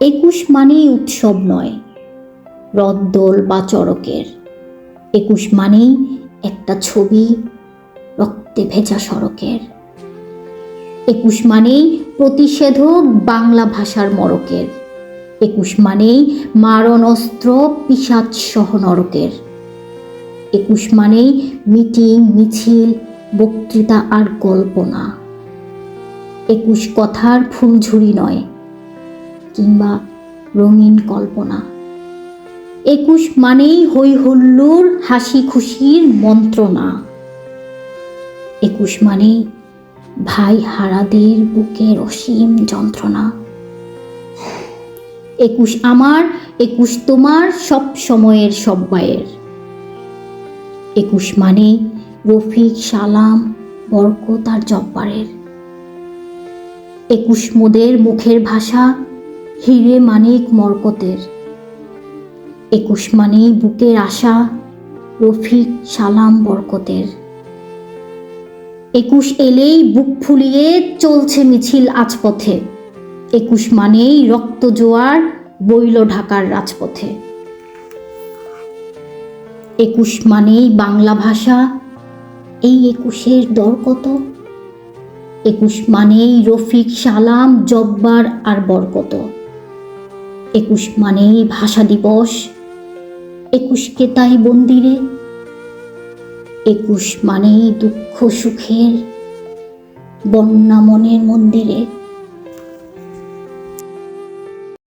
একুশ মানেই উৎসব নয় রথদোল বা চড়কের, একুশ মানেই একটা ছবি রক্তে ভেজা সড়কের, একুশ মানেই প্রতিষেধক বাংলা ভাষার মড়কের, একুশ মানেই মারণ অস্ত্র পিশাচ সহ নরকের, একুশ মানেই মিটিং মিছিল বক্তৃতা আর গল্প না, একুশ কথার ফুলঝুরি নয় কিংবা রঙিন কল্পনা, একুশ মানেই হই হুল্লোড় হাসি খুশির মন্ত্রণা, একুশ মানেই ভাই হারাদের বুকের অসীম যন্ত্রণা। একুশ আমার, একুশ তোমার, সব সময়ের সব্বাইয়ের, একুশ মানেই রফিক সালাম বরকত আর জব্বারের, একুশ মোদের মুখের ভাষা হিরে মানিক মরকতের, একুশ মানেই বুকের আশা রফিক সালাম বরকতের, একুশ এলেই বুক ফুলিয়ে চলছে মিছিল আজপথে, একুশ মানেই রক্ত জোয়ার বইল ঢাকার রাজপথে, একুশ মানেই বাংলা ভাষা এই একুশের দর কত, একুশ মানেই রফিক সালাম জব্বার আর বরকত, একুশ মানেই ভাষা দিবস একুশকে তাই বন্দিরে, একুশ মানেই দুঃখ সুখের বন্যা মনের মন্দিরে।